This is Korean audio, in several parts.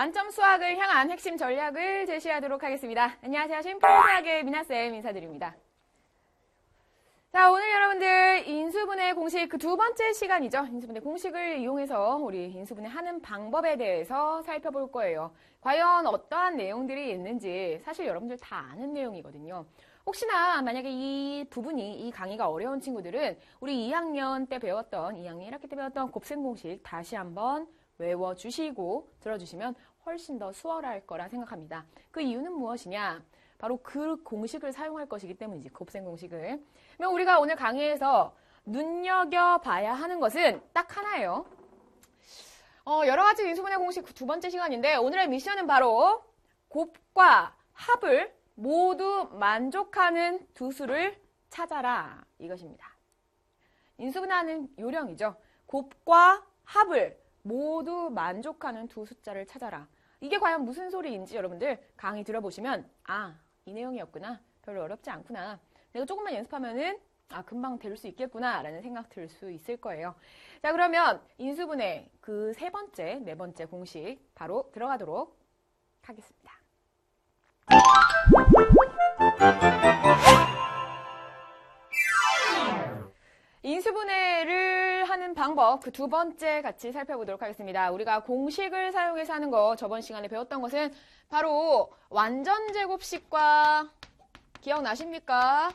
만점 수학을 향한 핵심 전략을 제시하도록 하겠습니다. 안녕하세요. 심플 수학의 미나쌤 인사드립니다. 자, 오늘 여러분들 인수분해 공식 그 두 번째 시간이죠. 인수분해 공식을 이용해서 우리 인수분해 하는 방법에 대해서 살펴볼 거예요. 과연 어떠한 내용들이 있는지 사실 여러분들 다 아는 내용이거든요. 혹시나 만약에 이 부분이, 이 강의가 어려운 친구들은 우리 2학년 때 배웠던, 2학년 1학기 때 배웠던 곱셈 공식 다시 한번 외워주시고 들어주시면 훨씬 더 수월할 거라 생각합니다. 그 이유는 무엇이냐? 바로 그 공식을 사용할 것이기 때문이지, 곱셈 공식을. 그러면 우리가 오늘 강의에서 눈여겨봐야 하는 것은 딱 하나예요. 여러 가지 인수분해 공식 두 번째 시간인데 오늘의 미션은 바로 곱과 합을 모두 만족하는 두 수를 찾아라 이것입니다. 인수분해하는 요령이죠. 곱과 합을 모두 만족하는 두 숫자를 찾아라. 이게 과연 무슨 소리인지 여러분들 강의 들어보시면 이 내용이었구나. 별로 어렵지 않구나. 내가 조금만 연습하면은 금방 될 수 있겠구나 라는 생각 들 수 있을 거예요. 자, 그러면 인수분해 그 네 번째 공식 바로 들어가도록 하겠습니다. 인수분해를 하는 방법 그 두 번째 같이 살펴보도록 하겠습니다. 우리가 공식을 사용해서 하는 거 저번 시간에 배웠던 것은 바로 완전제곱식과 기억나십니까?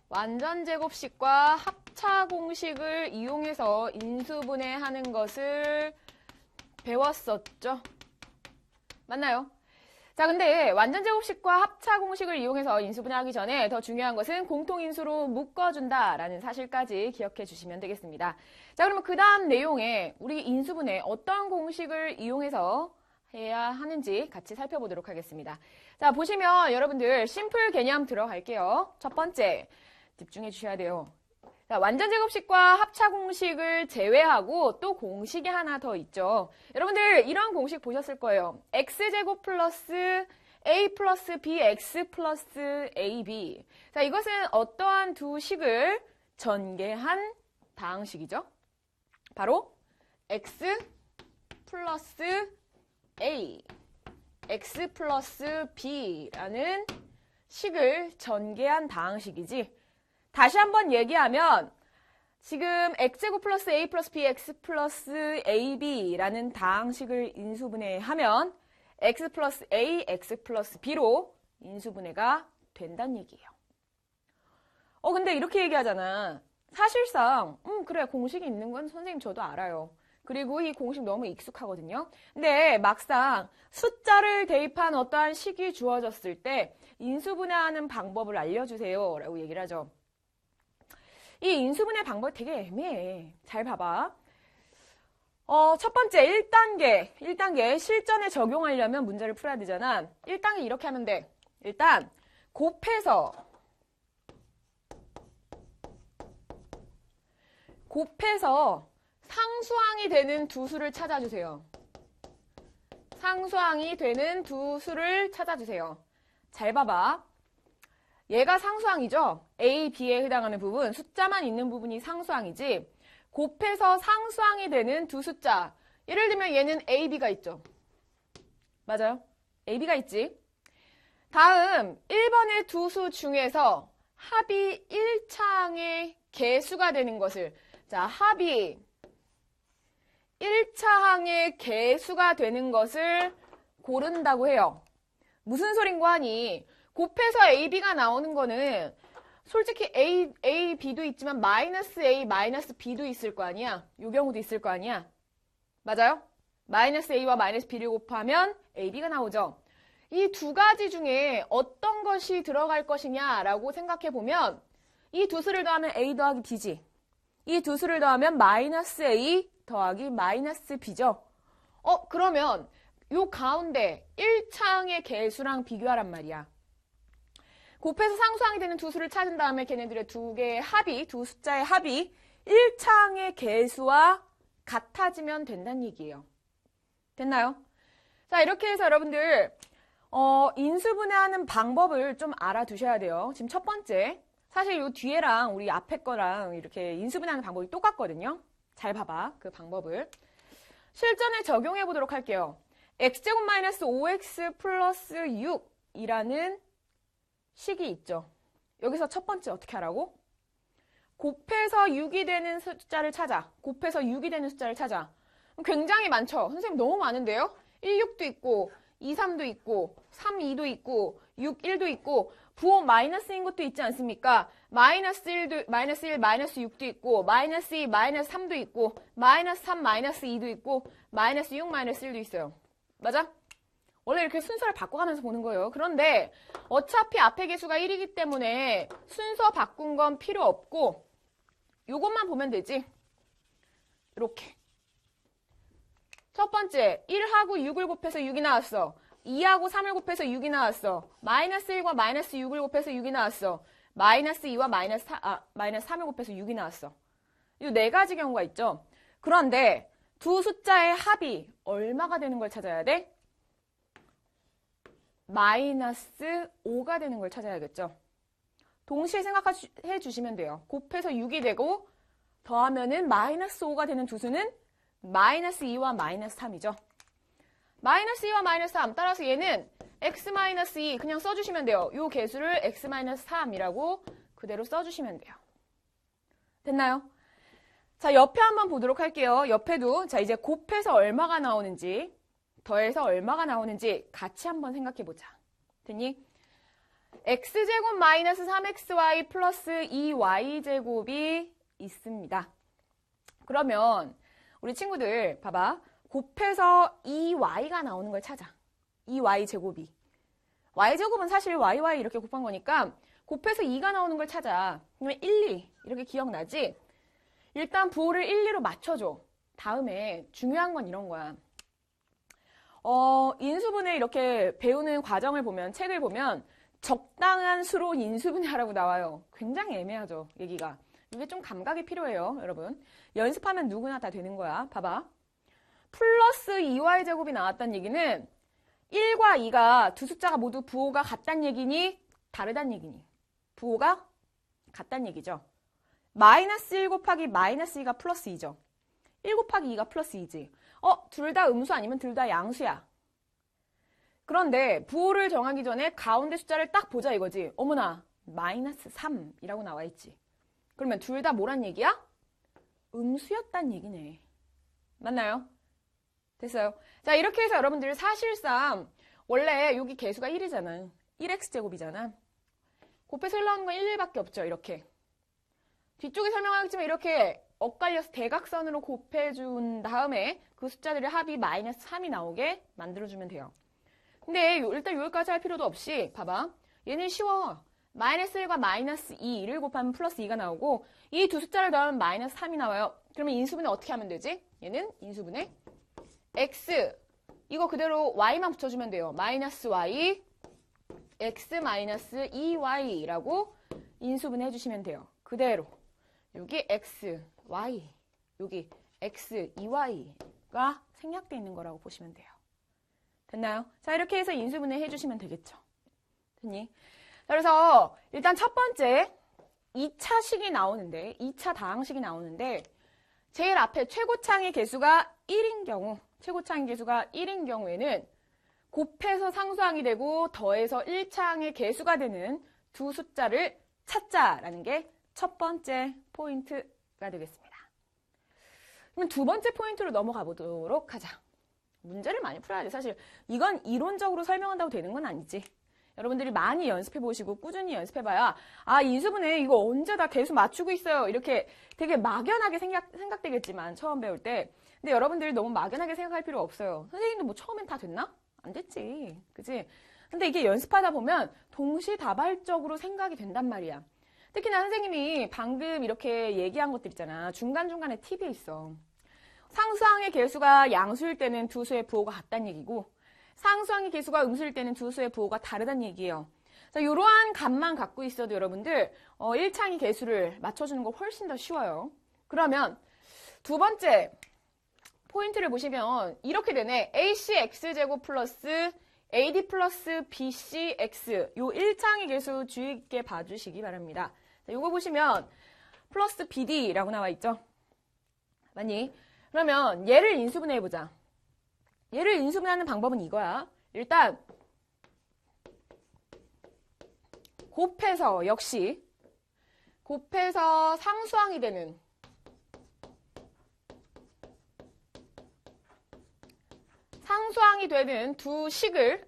완전제곱식과 합차공식을 이용해서 인수분해하는 것을 배웠었죠. 맞나요? 자, 근데 완전제곱식과 합차공식을 이용해서 인수분해하기 전에 더 중요한 것은 공통인수로 묶어준다라는 사실까지 기억해 주시면 되겠습니다. 자, 그러면 그 다음 내용에 우리 인수분해 어떤 공식을 이용해서 해야 하는지 같이 살펴보도록 하겠습니다. 자, 보시면 여러분들 심플 개념 들어갈게요. 첫 번째, 집중해 주셔야 돼요. 자, 완전제곱식과 합차공식을 제외하고 또 공식이 하나 더 있죠. 여러분들 이런 공식 보셨을 거예요. x제곱 플러스 a 플러스 bx 플러스 ab. 자, 이것은 어떠한 두 식을 전개한 다항식이죠. 바로 x 플러스 a, x 플러스 b라는 식을 전개한 다항식이지. 다시 한번 얘기하면 지금 x제곱 플러스 a 플러스 bx 플러스 ab라는 다항식을 인수분해하면 x 플러스 a, x 플러스 b로 인수분해가 된다는 얘기예요. 근데 이렇게 얘기하잖아. 사실상 그래, 공식이 있는 건 선생님 저도 알아요. 그리고 이 공식 너무 익숙하거든요. 근데 막상 숫자를 대입한 어떠한 식이 주어졌을 때 인수분해하는 방법을 알려주세요 라고 얘기를 하죠. 이 인수분해 방법이 되게 애매해. 잘 봐봐. 첫 번째 1단계 실전에 적용하려면 문제를 풀어야 되잖아. 1단계 이렇게 하면 돼. 일단 곱해서 상수항이 되는 두 수를 찾아주세요. 상수항이 되는 두 수를 찾아주세요. 잘 봐봐. 얘가 상수항이죠. A, B에 해당하는 부분, 숫자만 있는 부분이 상수항이지. 곱해서 상수항이 되는 두 숫자. 예를 들면 얘는 A, B가 있죠. 맞아요. A, B가 있지. 다음 1번의 두 수 중에서 합이 1차항의 개수가 되는 것을, 자, 합이 1차항의 개수가 되는 것을 고른다고 해요. 무슨 소린고 하니? 곱해서 A, B가 나오는 거는 솔직히 A, B도 있지만 마이너스 A, 마이너스 B도 있을 거 아니야. 이 경우도 있을 거 아니야. 맞아요? 마이너스 A와 마이너스 B를 곱하면 A, B가 나오죠. 이 두 가지 중에 어떤 것이 들어갈 것이냐라고 생각해 보면 이 두 수를 더하면 A 더하기 B지. 이 두 수를 더하면 마이너스 A 더하기 마이너스 B죠. 그러면 요 가운데 1차항의 개수랑 비교하란 말이야. 곱해서 상수항이 되는 두 수를 찾은 다음에 걔네들의 두 개의 합이, 두 숫자의 합이 1차항의 개수와 같아지면 된다는 얘기예요. 됐나요? 자, 이렇게 해서 여러분들 인수분해하는 방법을 좀 알아두셔야 돼요. 지금 첫 번째, 사실 이 뒤에랑 우리 앞에 거랑 이렇게 인수분해하는 방법이 똑같거든요. 잘 봐봐, 그 방법을. 실전에 적용해 보도록 할게요. x제곱 마이너스 5x 플러스 6이라는 식이 있죠. 여기서 첫 번째 어떻게 하라고? 곱해서 6이 되는 숫자를 찾아. 곱해서 6이 되는 숫자를 찾아. 굉장히 많죠? 선생님 너무 많은데요? 1, 6도 있고 2, 3도 있고 3, 2도 있고 6, 1도 있고 부호 마이너스인 것도 있지 않습니까? 마이너스 1, 마이너스 6도 있고 마이너스 2, 마이너스 3도 있고 마이너스 3, 마이너스 2도 있고 마이너스 6, 마이너스 1도 있어요. 맞아? 원래 이렇게 순서를 바꿔가면서 보는 거예요. 그런데 어차피 앞에 개수가 1이기 때문에 순서 바꾼 건 필요 없고 요것만 보면 되지. 이렇게. 첫 번째, 1하고 6을 곱해서 6이 나왔어. 2하고 3을 곱해서 6이 나왔어. 마이너스 1과 마이너스 6을 곱해서 6이 나왔어. 마이너스 2와 마이너스 3을 곱해서 6이 나왔어. 이 네 가지 경우가 있죠. 그런데 두 숫자의 합이 얼마가 되는 걸 찾아야 돼? 마이너스 5가 되는 걸 찾아야겠죠. 동시에 생각해 주시면 돼요. 곱해서 6이 되고 더하면은 마이너스 5가 되는 두 수는 마이너스 2와 마이너스 3이죠. 마이너스 2와 마이너스 3 따라서 얘는 x-2 그냥 써주시면 돼요. 요 개수를 x-3이라고 그대로 써주시면 돼요. 됐나요? 자, 옆에 한번 보도록 할게요. 옆에도 자 이제 곱해서 얼마가 나오는지 더해서 얼마가 나오는지 같이 한번 생각해보자. 됐니? x제곱 마이너스 3xy 플러스 2y제곱이 있습니다. 그러면 우리 친구들 봐봐. 곱해서 2y가 나오는 걸 찾아. 2y제곱이. y제곱은 사실 yy 이렇게 곱한 거니까 곱해서 2가 나오는 걸 찾아. 그러면 1, 2 이렇게 기억나지? 일단 부호를 1, 2로 맞춰줘. 다음에 중요한 건 이런 거야. 인수분해 이렇게 배우는 과정을 보면 책을 보면 적당한 수로 인수분해하라고 나와요. 굉장히 애매하죠, 얘기가. 이게 좀 감각이 필요해요, 여러분. 연습하면 누구나 다 되는 거야. 봐봐. 플러스 2y제곱이 나왔다는 얘기는 1과 2가 두 숫자가 모두 부호가 같다는 얘기니 다르다는 얘기니? 부호가 같다는 얘기죠. 마이너스 1 곱하기 마이너스 2가 플러스 2죠. 1 곱하기 2가 플러스 2지. 둘 다 음수 아니면 둘 다 양수야. 그런데 부호를 정하기 전에 가운데 숫자를 딱 보자 이거지. 어머나, 마이너스 3이라고 나와 있지. 그러면 둘 다 뭐란 얘기야? 음수였단 얘기네. 맞나요? 됐어요? 자, 이렇게 해서 여러분들 사실상 원래 여기 개수가 1이잖아. 1x제곱이잖아. 곱해서 흘러오는 건 1, 1밖에 없죠. 이렇게. 뒤쪽에 설명하겠지만 이렇게 엇갈려서 대각선으로 곱해준 다음에 그 숫자들의 합이 마이너스 3이 나오게 만들어주면 돼요. 근데 일단 여기까지 할 필요도 없이 봐봐. 얘는 쉬워. 마이너스 1과 마이너스 2를 곱하면 플러스 2가 나오고 이 두 숫자를 더하면 마이너스 3이 나와요. 그러면 인수분해 어떻게 하면 되지? 얘는 인수분해 x 이거 그대로 y만 붙여주면 돼요. 마이너스 y x 마이너스 2y라고 인수분해 해주시면 돼요. 그대로 여기 x, y 여기 x, 2y가 생략되어 있는 거라고 보시면 돼요. 됐나요? 자, 이렇게 해서 인수분해 해주시면 되겠죠. 됐니? 그래서 일단 첫 번째 2차식이 나오는데 2차 다항식이 나오는데 제일 앞에 최고창의 개수가 1인 경우 최고창의 개수가 1인 경우에는 곱해서 상수항이 되고 더해서 1창의 개수가 되는 두 숫자를 찾자라는 게 첫 번째 포인트가 되겠습니다. 그러면 두 번째 포인트로 넘어가 보도록 하자. 문제를 많이 풀어야 돼. 사실 이건 이론적으로 설명한다고 되는 건 아니지. 여러분들이 많이 연습해 보시고 꾸준히 연습해 봐야 인수분해 이거 언제 다 개수 맞추고 있어요. 이렇게 되게 막연하게 생각되겠지만 처음 배울 때. 근데 여러분들이 너무 막연하게 생각할 필요 없어요. 선생님도 뭐 처음엔 다 됐나? 안 됐지. 그치? 근데 이게 연습하다 보면 동시다발적으로 생각이 된단 말이야. 특히나 선생님이 방금 이렇게 얘기한 것들 있잖아. 중간중간에 팁이 있어. 상수항의 개수가 양수일 때는 두 수의 부호가 같다는 얘기고 상수항의 개수가 음수일 때는 두 수의 부호가 다르다는 얘기예요. 자, 이러한 값만 갖고 있어도 여러분들 1창의 개수를 맞춰주는 거 훨씬 더 쉬워요. 그러면 두 번째 포인트를 보시면 이렇게 되네. ACX제곱 플러스 AD 플러스 BCX 요 1창의 개수 주의 있게 봐주시기 바랍니다. 자, 요거 보시면 플러스 BD라고 나와 있죠. 맞니? 그러면 얘를 인수분해 해보자. 얘를 인수분해하는 방법은 이거야. 일단 곱해서 역시 곱해서 상수항이 되는 두 식을,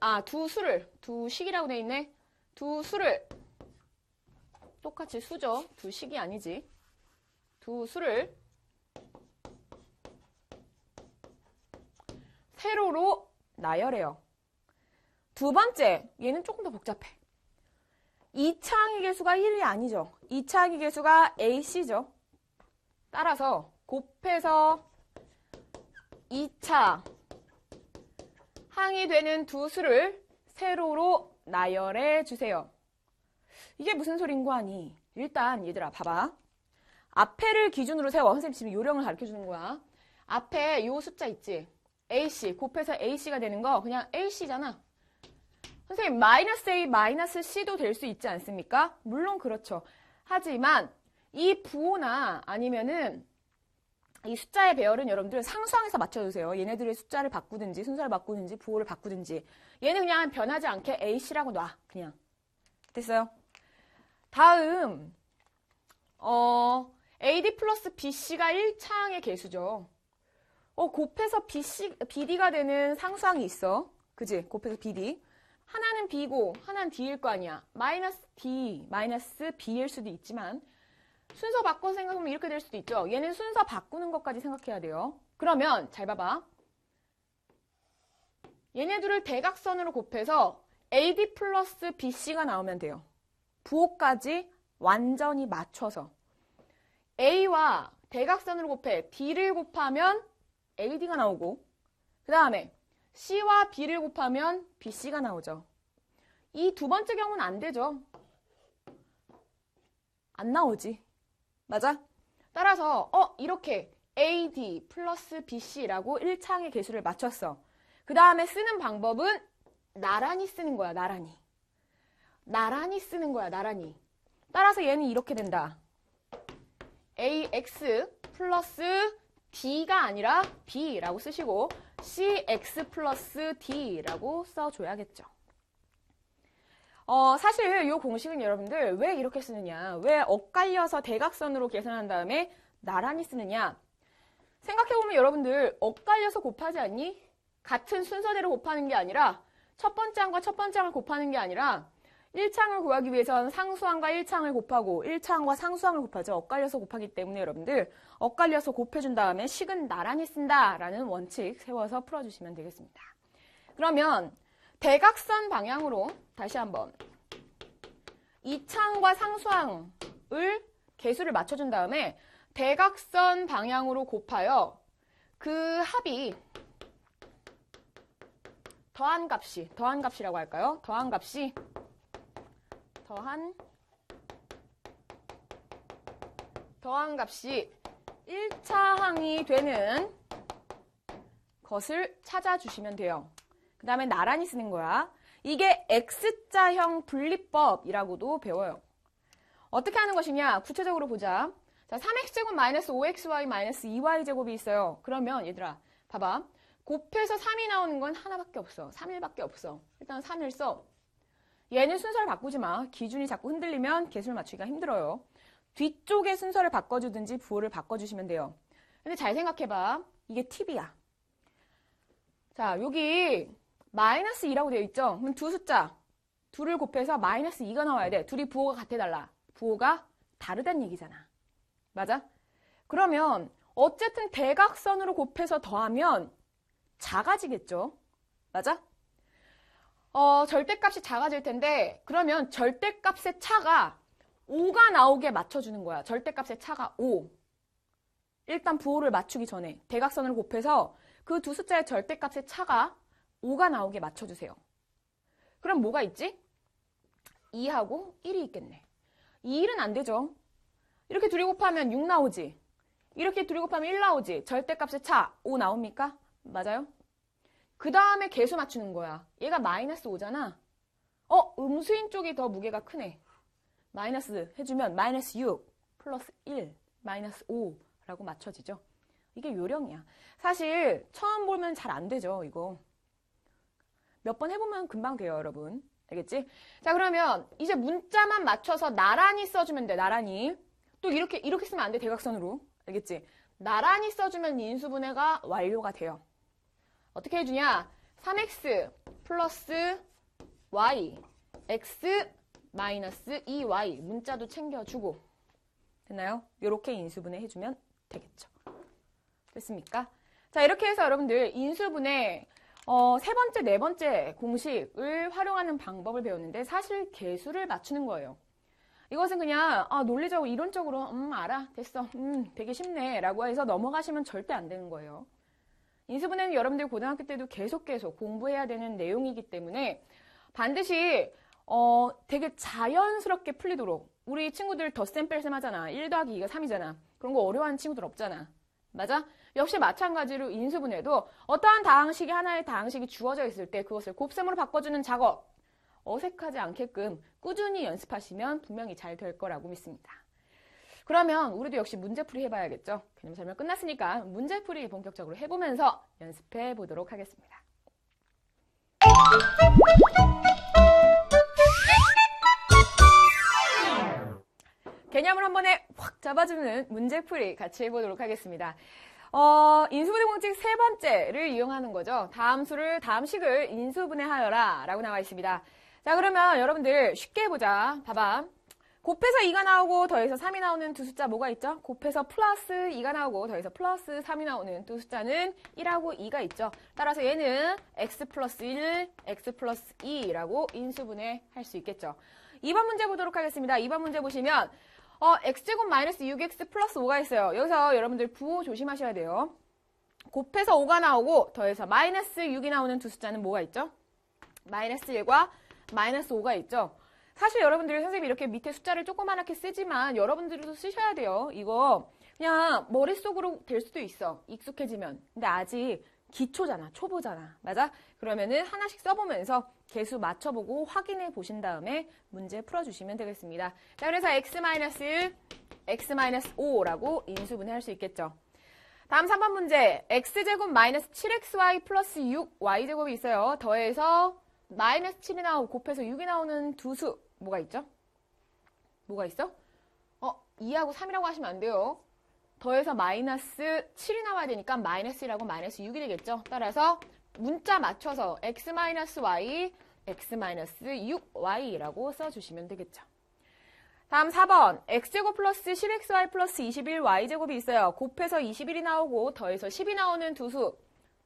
두 식이라고 돼 있네. 두 수를, 똑같이 수죠. 두 식이 아니지. 두 수를 세로로 나열해요. 두 번째, 얘는 조금 더 복잡해. 2차 항의 개수가 1이 아니죠. 2차 항의 개수가 AC죠. 따라서 곱해서 2차 항이 되는 두 수를 세로로 나열해 주세요. 이게 무슨 소린 거 아니? 일단 얘들아 봐봐. 앞에를 기준으로 세워. 선생님 지금 요령을 가르쳐 주는 거야. 앞에 요 숫자 있지? AC, 곱해서 AC가 되는 거 그냥 AC잖아. 선생님 마이너스 A, 마이너스 C도 될 수 있지 않습니까? 물론 그렇죠. 하지만 이 부호나 아니면은 이 숫자의 배열은 여러분들 상수항에서 맞춰주세요. 얘네들의 숫자를 바꾸든지 순서를 바꾸든지 부호를 바꾸든지 얘는 그냥 변하지 않게 AC라고 놔. 그냥. 됐어요? 다음 AD 플러스 BC가 1차항의 개수죠. 곱해서 BD가 되는 상수항이 있어. 그지? 곱해서 BD. 하나는 B고 하나는 D일 거 아니야. 마이너스 D, 마이너스 B일 수도 있지만 순서 바꿔서 생각하면 이렇게 될 수도 있죠. 얘는 순서 바꾸는 것까지 생각해야 돼요. 그러면 잘 봐봐. 얘네들을 대각선으로 곱해서 AD 플러스 BC가 나오면 돼요. 부호까지 완전히 맞춰서. A와 대각선으로 곱해 D를 곱하면 AD가 나오고 그 다음에 C와 B를 곱하면 BC가 나오죠. 이 두 번째 경우는 안 되죠. 안 나오지. 맞아? 따라서 이렇게 AD 플러스 BC라고 1차항의 개수를 맞췄어. 그 다음에 쓰는 방법은 나란히 쓰는 거야. 나란히. 나란히 쓰는 거야. 나란히. 따라서 얘는 이렇게 된다. AX 플러스 D가 아니라 B라고 쓰시고 CX 플러스 D라고 써줘야겠죠. 사실 이 공식은 여러분들 왜 이렇게 쓰느냐, 왜 엇갈려서 대각선으로 계산한 다음에 나란히 쓰느냐. 생각해보면 여러분들 엇갈려서 곱하지 않니? 같은 순서대로 곱하는 게 아니라 첫 번째 항과 첫 번째 항을 곱하는 게 아니라 1차항을 구하기 위해서는 상수항과 1차항을 곱하고 1차항과 상수항을 곱하죠. 엇갈려서 곱하기 때문에 여러분들 엇갈려서 곱해준 다음에 식은 나란히 쓴다라는 원칙 세워서 풀어주시면 되겠습니다. 그러면 대각선 방향으로 다시 한번 2차항과 상수항을 개수를 맞춰준 다음에 대각선 방향으로 곱하여 그 합이 더한 값이라고 할까요? 더한 값이 1차항이 되는 것을 찾아주시면 돼요. 그 다음에 나란히 쓰는 거야. 이게 X자형 분리법이라고도 배워요. 어떻게 하는 것이냐? 구체적으로 보자. 자, 3x제곱 마이너스 5xy 마이너스 2y제곱이 있어요. 그러면 얘들아 봐봐. 곱해서 3이 나오는 건 하나밖에 없어. 3일밖에 없어. 일단 3일 써. 얘는 순서를 바꾸지 마. 기준이 자꾸 흔들리면 개수를 맞추기가 힘들어요. 뒤쪽에 순서를 바꿔주든지 부호를 바꿔주시면 돼요. 근데 잘 생각해봐. 이게 팁이야. 자, 여기 마이너스 2라고 되어 있죠? 그럼 두 숫자, 둘을 곱해서 마이너스 2가 나와야 돼. 둘이 부호가 같아달라. 부호가 다르다는 얘기잖아. 맞아? 그러면 어쨌든 대각선으로 곱해서 더하면 작아지겠죠? 맞아? 절대값이 작아질 텐데 그러면 절대값의 차가 5가 나오게 맞춰주는 거야. 절대값의 차가 5. 일단 부호를 맞추기 전에 대각선을 곱해서 그 두 숫자의 절대값의 차가 5가 나오게 맞춰주세요. 그럼 뭐가 있지? 2하고 1이 있겠네. 2, 1은 안 되죠. 이렇게 둘이 곱하면 6 나오지. 이렇게 둘이 곱하면 1 나오지. 절대값의 차 5 나옵니까? 맞아요? 그 다음에 개수 맞추는 거야. 얘가 마이너스 5잖아. 음수인 쪽이 더 무게가 크네. 마이너스 해주면 마이너스 6 플러스 1 마이너스 5라고 맞춰지죠. 이게 요령이야. 사실 처음 보면 잘 안 되죠, 이거. 몇 번 해보면 금방 돼요, 여러분. 알겠지? 자, 그러면 이제 문자만 맞춰서 나란히 써주면 돼, 나란히. 또 이렇게 쓰면 안 돼, 대각선으로. 알겠지? 나란히 써주면 인수분해가 완료가 돼요. 어떻게 해주냐? 3x 플러스 y, x 마이너스 2y. 문자도 챙겨주고. 됐나요? 이렇게 인수분해 해주면 되겠죠. 됐습니까? 자, 이렇게 해서 여러분들 인수분해 세 번째, 네 번째 공식을 활용하는 방법을 배웠는데 사실 계수를 맞추는 거예요. 이것은 그냥 논리적으로 이론적으로 알아 됐어 되게 쉽네 라고 해서 넘어가시면 절대 안 되는 거예요. 인수분해는 여러분들 고등학교 때도 계속 공부해야 되는 내용이기 때문에 반드시 되게 자연스럽게 풀리도록 우리 친구들 덧셈 뺄셈 하잖아. 1 더하기 2가 3이잖아. 그런 거 어려워하는 친구들 없잖아. 맞아? 역시 마찬가지로 인수분해도 어떠한 다항식이 하나의 다항식이 주어져 있을 때 그것을 곱셈으로 바꿔주는 작업 어색하지 않게끔 꾸준히 연습하시면 분명히 잘 될 거라고 믿습니다. 그러면 우리도 역시 문제풀이 해봐야겠죠. 개념 설명 끝났으니까 문제풀이 본격적으로 해보면서 연습해 보도록 하겠습니다. 개념을 한 번에 확 잡아주는 문제풀이 같이 해보도록 하겠습니다. 인수분해 공식 세 번째를 이용하는 거죠. 다음 식을 인수분해하여라 라고 나와 있습니다. 자, 그러면 여러분들 쉽게 해보자. 봐봐. 곱해서 2가 나오고 더해서 3이 나오는 두 숫자 뭐가 있죠? 곱해서 플러스 2가 나오고 더해서 플러스 3이 나오는 두 숫자는 1하고 2가 있죠. 따라서 얘는 x 플러스 1, x 플러스 2라고 인수분해 할 수 있겠죠. 2번 문제 보도록 하겠습니다. 2번 문제 보시면 x제곱 마이너스 6x 플러스 5가 있어요. 여기서 여러분들 부호 조심하셔야 돼요. 곱해서 5가 나오고 더해서 마이너스 6이 나오는 두 숫자는 뭐가 있죠? 마이너스 1과 마이너스 5가 있죠. 사실 여러분들 선생님이 이렇게 밑에 숫자를 조그맣게 쓰지만 여러분들도 쓰셔야 돼요. 이거 그냥 머릿속으로 될 수도 있어. 익숙해지면. 근데 아직 기초잖아. 초보잖아. 맞아? 그러면은 하나씩 써보면서 개수 맞춰보고 확인해 보신 다음에 문제 풀어주시면 되겠습니다. 자, 그래서 x-1, x-5라고 인수분해 할 수 있겠죠. 다음 3번 문제. x제곱 마이너스 7xy 플러스 6y제곱이 있어요. 더해서 마이너스 7이 나오고 곱해서 6이 나오는 두 수. 뭐가 있죠? 뭐가 있어? 2하고 3이라고 하시면 안 돼요. 더해서 마이너스 7이 나와야 되니까 마이너스 1하고 마이너스 6이 되겠죠. 따라서 문자 맞춰서 x-y, x-6y라고 써주시면 되겠죠. 다음 4번. x제곱 플러스 10xy 플러스 21y제곱이 있어요. 곱해서 21이 나오고 더해서 10이 나오는 두 수.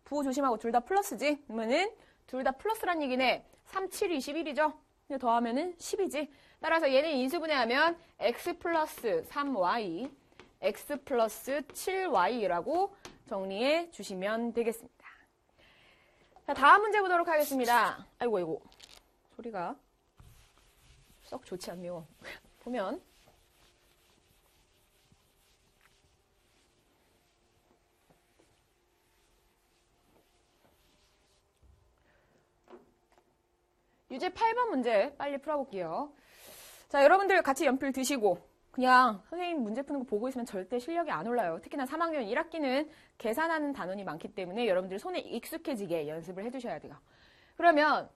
부호 조심하고 둘 다 플러스지? 그러면은 둘 다 플러스란 얘기네. 3, 7, 21이죠? 근데 더하면은 10이지. 따라서 얘는 인수분해하면 x 플러스 3y, x 플러스 7y라고 정리해 주시면 되겠습니다. 자, 다음 문제 보도록 하겠습니다. 아이고. 소리가 썩 좋지 않네요. 보면. 유제 8번 문제 빨리 풀어볼게요. 자, 여러분들 같이 연필 드시고 그냥 선생님 문제 푸는 거 보고 있으면 절대 실력이 안 올라요. 특히나 3학년 1학기는 계산하는 단원이 많기 때문에 여러분들 손에 익숙해지게 연습을 해주셔야 돼요. 그러면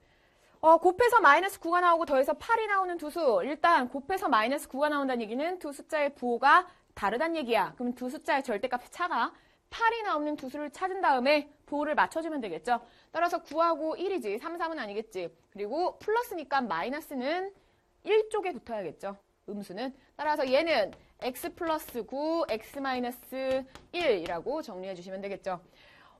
곱해서 마이너스 9가 나오고 더해서 8이 나오는 두 수. 일단 곱해서 마이너스 9가 나온다는 얘기는 두 숫자의 부호가 다르다는 얘기야. 그럼 두 숫자의 절대값의 차가 8이 나오는 두 수를 찾은 다음에 부호를 맞춰주면 되겠죠. 따라서 9하고 1이지. 3, 3은 아니겠지. 그리고 플러스니까 마이너스는 1쪽에 붙어야겠죠. 음수는. 따라서 얘는 x 플러스 9, x 마이너스 1이라고 정리해 주시면 되겠죠.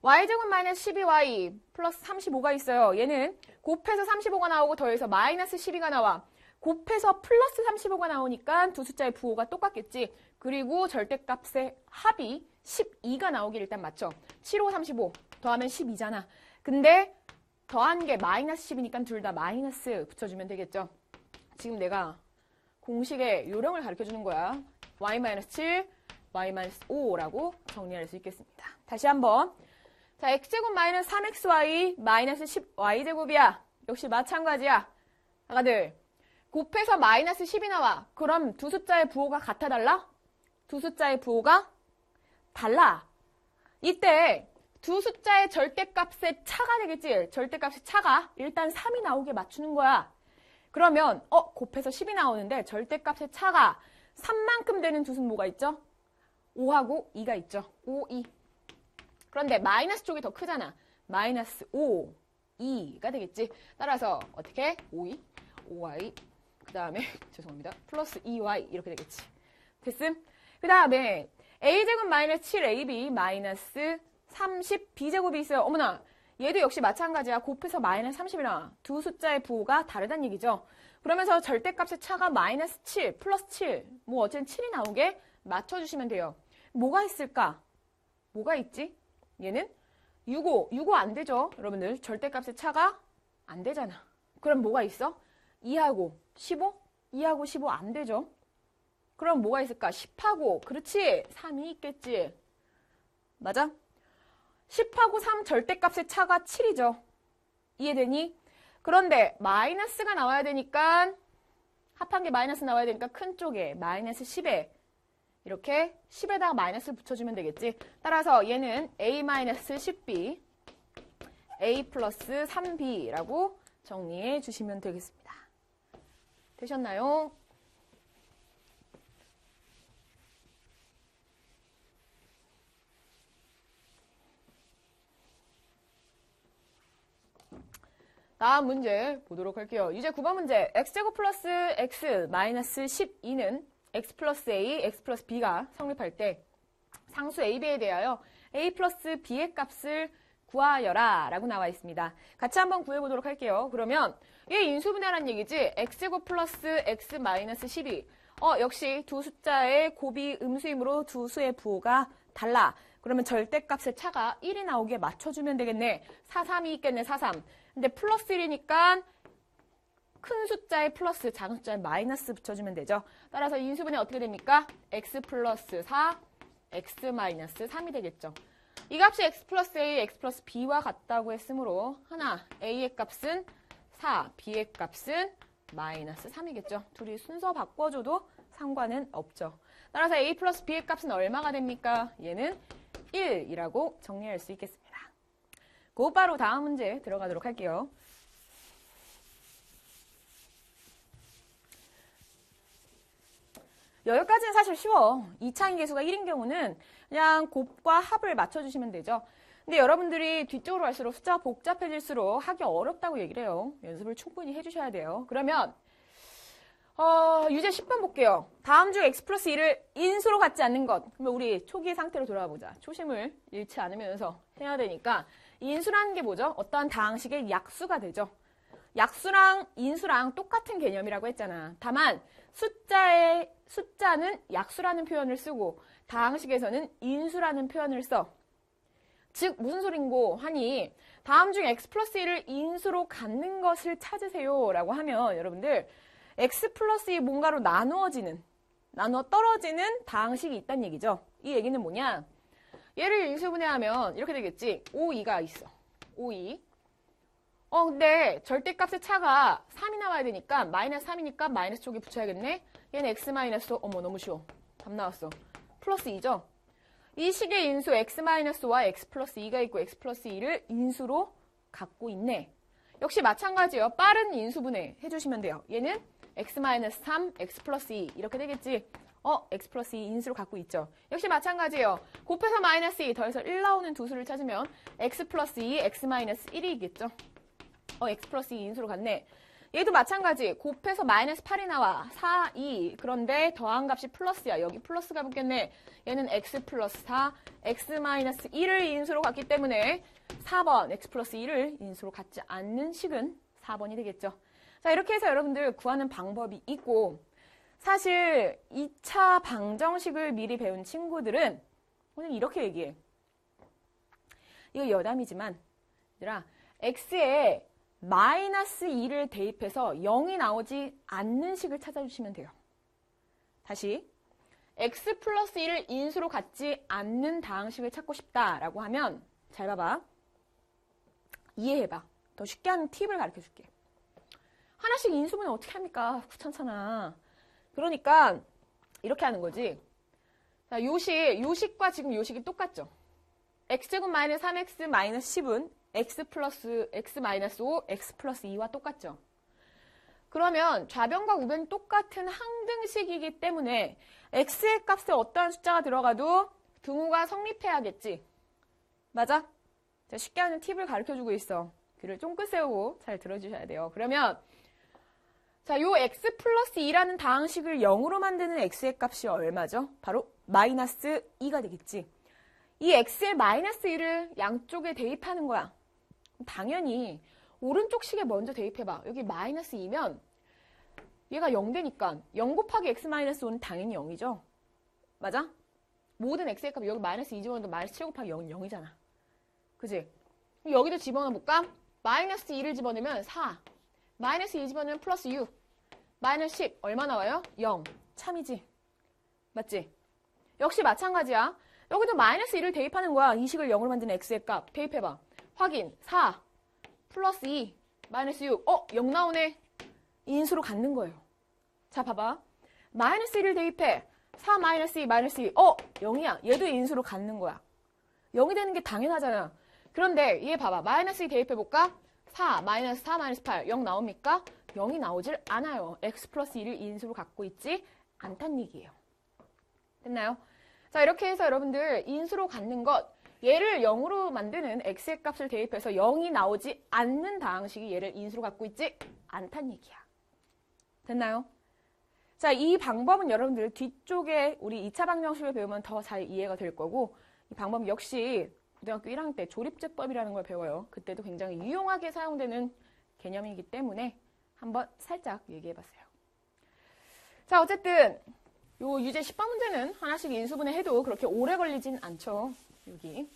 y제곱 마이너스 12y 플러스 35가 있어요. 얘는 곱해서 35가 나오고 더해서 마이너스 12가 나와. 곱해서 플러스 35가 나오니까 두 숫자의 부호가 똑같겠지. 그리고 절대값의 합이 12가 나오길 일단 맞춰. 7, 5, 35 더하면 12잖아. 근데 더한 게 마이너스 10이니까 둘 다 마이너스 붙여주면 되겠죠. 지금 내가 공식의 요령을 가르쳐주는 거야. y-7, y-5라고 정리할 수 있겠습니다. 다시 한번. 자, x제곱 마이너스 3xy 마이너스 10y제곱이야. 역시 마찬가지야. 아가들. 곱해서 마이너스 10이 나와. 그럼 두 숫자의 부호가 같아 달라? 두 숫자의 부호가 달라. 이때 두 숫자의 절대값의 차가 되겠지? 절대값의 차가 일단 3이 나오게 맞추는 거야. 그러면 곱해서 10이 나오는데 절대값의 차가 3만큼 되는 두 수는 뭐가 있죠? 5하고 2가 있죠. 5, 2. 그런데 마이너스 쪽이 더 크잖아. 마이너스 5, 2가 되겠지. 따라서 어떻게? 5y, 5y, 그 다음에 죄송합니다. 플러스 2y 이렇게 되겠지. 됐음? 그 다음에 a제곱 마이너스 7ab 마이너스 30b제곱이 있어요. 어머나, 얘도 역시 마찬가지야. 곱해서 마이너스 30이 나와. 두 숫자의 부호가 다르다는 얘기죠. 그러면서 절대값의 차가 마이너스 7, 플러스 7, 뭐 어쨌든 7이 나오게 맞춰주시면 돼요. 뭐가 있을까? 뭐가 있지? 얘는 6호 안 되죠? 여러분들 절대값의 차가 안 되잖아. 그럼 뭐가 있어? 2하고 15? 2하고 15 안 되죠? 그럼 뭐가 있을까? 10하고 그렇지 3이 있겠지. 맞아? 10하고 3 절대값의 차가 7이죠. 이해되니? 그런데 마이너스가 나와야 되니까 합한 게 마이너스 나와야 되니까 큰 쪽에 마이너스 10에 이렇게 10에다가 마이너스를 붙여주면 되겠지. 따라서 얘는 a-10b, a 플러스 3b라고 정리해 주시면 되겠습니다. 되셨나요? 다음 문제 보도록 할게요. 이제 9번 문제. x제곱 플러스 x 마이너스 12는 x 플러스 a, x 플러스 b가 성립할 때 상수 a, b에 대하여 a 플러스 b의 값을 구하여라 라고 나와 있습니다. 같이 한번 구해보도록 할게요. 그러면 얘 인수분해라는 얘기지. x제곱 플러스 x 마이너스 12. 역시 두 숫자의 곱이 음수이므로 두 수의 부호가 달라. 그러면 절대값의 차가 1이 나오게 맞춰주면 되겠네. 4, 3이 있겠네. 4, 3. 근데 플러스 1이니까 큰 숫자에 플러스, 작은 숫자에 마이너스 붙여주면 되죠. 따라서 인수분해 어떻게 됩니까? x 플러스 4, x 마이너스 3이 되겠죠. 이 값이 x 플러스 a, x 플러스 b와 같다고 했으므로 하나, a의 값은 4, b의 값은 마이너스 3이겠죠. 둘이 순서 바꿔줘도 상관은 없죠. 따라서 a 플러스 b의 값은 얼마가 됩니까? 얘는 1이라고 정리할 수 있겠습니다. 곧바로 다음 문제 들어가도록 할게요. 여기까지는 사실 쉬워. 2차인 계수가 1인 경우는 그냥 곱과 합을 맞춰주시면 되죠. 근데 여러분들이 뒤쪽으로 갈수록 숫자가 복잡해질수록 하기 어렵다고 얘기를 해요. 연습을 충분히 해주셔야 돼요. 그러면 유제 10번 볼게요. 다음 중 x 플러스 2를 인수로 갖지 않는 것. 그러면 우리 초기 상태로 돌아와 보자. 초심을 잃지 않으면서 해야 되니까 인수라는 게 뭐죠? 어떠한 다항식의 약수가 되죠. 약수랑 인수랑 똑같은 개념이라고 했잖아. 다만 숫자는 약수라는 표현을 쓰고 다항식에서는 인수라는 표현을 써. 즉 무슨 소린고 하니 다음 중 x 플러스 1을 인수로 갖는 것을 찾으세요 라고 하면 여러분들 x 플러스 2 뭔가로 나누어 떨어지는 다항식이 있다는 얘기죠. 이 얘기는 뭐냐? 얘를 인수분해하면 이렇게 되겠지. 5, 2가 있어. 5, 2. 근데 절대값의 차가 3이 나와야 되니까 마이너스 3이니까 마이너스 쪽에 붙여야겠네. 얘는 x 마이너스, 어머 너무 쉬워. 답 나왔어. 플러스 2죠. 이 식의 인수 x 마이너스와 x 플러스 2가 있고 x 플러스 2를 인수로 갖고 있네. 역시 마찬가지예요. 빠른 인수분해 해주시면 돼요. 얘는 x 마이너스 3, x 플러스 2 이렇게 되겠지. x 플러스 2 인수로 갖고 있죠. 역시 마찬가지예요. 곱해서 마이너스 2 더해서 1 나오는 두 수를 찾으면 x 플러스 2, x 마이너스 1이겠죠. x 플러스 2 인수로 갔네. 얘도 마찬가지. 곱해서 마이너스 8이 나와. 4, 2. 그런데 더한 값이 플러스야. 여기 플러스가 붙겠네. 얘는 x 플러스 4, x 마이너스 1을 인수로 갔기 때문에 4번 x 플러스 2를 인수로 갖지 않는 식은 4번이 되겠죠. 자, 이렇게 해서 여러분들 구하는 방법이 있고 사실 2차 방정식을 미리 배운 친구들은 오늘 이렇게 얘기해. 이거 여담이지만 얘들아 x에 마이너스 2를 대입해서 0이 나오지 않는 식을 찾아주시면 돼요. 다시 x 플러스 1을 인수로 갖지 않는 다항식을 찾고 싶다라고 하면 잘 봐봐. 이해해봐. 더 쉽게 하는 팁을 가르쳐줄게. 하나씩 인수분해 어떻게 합니까? 귀찮잖아. 그러니까 이렇게 하는 거지. 자, 요식과 지금 요식이 똑같죠? x제곱 마이너스 3x 마이너스 10은 x 플러스 x 마이너스 5, x 플러스 2와 똑같죠. 그러면 좌변과 우변이 똑같은 항등식이기 때문에 x의 값에 어떠한 숫자가 들어가도 등호가 성립해야겠지. 맞아? 자, 쉽게 하는 팁을 가르쳐주고 있어. 귀를 쫑긋 세우고 잘 들어주셔야 돼요. 그러면 자, 요 x 플러스 2라는 다항식을 0으로 만드는 x의 값이 얼마죠? 바로 마이너스 2가 되겠지. 이 x의 마이너스 2를 양쪽에 대입하는 거야. 당연히 오른쪽 식에 먼저 대입해봐. 여기 마이너스 2면 얘가 0 되니까 0 곱하기 x 마이너스 5는 당연히 0이죠. 맞아? 모든 x의 값 여기 마이너스 2 집어넣어도 마이너스 7 곱하기 0은 0이잖아. 그지? 여기도 집어넣어볼까? 마이너스 2를 집어넣으면 4. 마이너스 2 집어넣으면 플러스 6. 마이너스 10. 얼마 나와요? 0. 참이지. 맞지? 역시 마찬가지야. 여기도 마이너스 2를 대입하는 거야. 이 식을 0으로 만드는 x의 값. 대입해봐. 확인. 4. 플러스 2. 마이너스 6. 0 나오네. 인수로 갖는 거예요. 자, 봐봐. 마이너스 1을 대입해. 4 마이너스 2 마이너스 2. 0이야. 얘도 인수로 갖는 거야. 0이 되는 게 당연하잖아. 그런데 얘 봐봐. 마이너스 2 대입해볼까? 4 마이너스 4 마이너스 8. 0 나옵니까? 0이 나오질 않아요. x 플러스 2를 인수로 갖고 있지 않단 얘기예요. 됐나요? 자, 이렇게 해서 여러분들 인수로 갖는 것, 얘를 0으로 만드는 x의 값을 대입해서 0이 나오지 않는 다항식이 얘를 인수로 갖고 있지 않단 얘기야. 됐나요? 자, 이 방법은 여러분들 뒤쪽에 우리 2차 방정식을 배우면 더 잘 이해가 될 거고, 이 방법 역시 고등학교 1학년 때 조립제법이라는 걸 배워요. 그때도 굉장히 유용하게 사용되는 개념이기 때문에 한번 살짝 얘기해봤어요. 자, 어쨌든 요 유제 10번 문제는 하나씩 인수분해 해도 그렇게 오래 걸리진 않죠. 여기.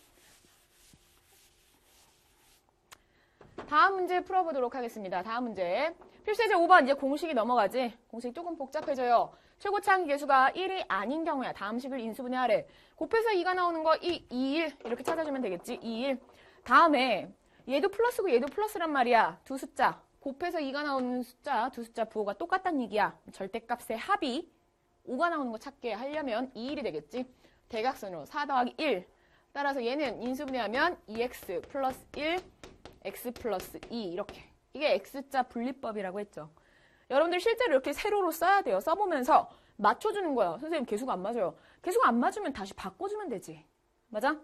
다음 문제 풀어보도록 하겠습니다. 다음 문제. 필수예제 5번 이제 공식이 넘어가지. 공식이 조금 복잡해져요. 최고차항 계수가 1이 아닌 경우야. 다음 식을 인수분해하래. 곱해서 2가 나오는 거 2, 1 이렇게 찾아주면 되겠지. 2, 1. 다음에 얘도 플러스고 얘도 플러스란 말이야. 두 숫자. 곱해서 2가 나오는 숫자, 두 숫자 부호가 똑같다는 얘기야. 절대값의 합이 5가 나오는 거 찾게 하려면 2, 1이 되겠지. 대각선으로 4 더하기 1. 따라서 얘는 인수분해하면 2x 플러스 1, x 플러스 2 이렇게. 이게 x자 분리법이라고 했죠. 여러분들 실제로 이렇게 세로로 써야 돼요. 써보면서 맞춰주는 거야. 선생님 계수가 안 맞아요. 계수가 안 맞으면 다시 바꿔주면 되지. 맞아?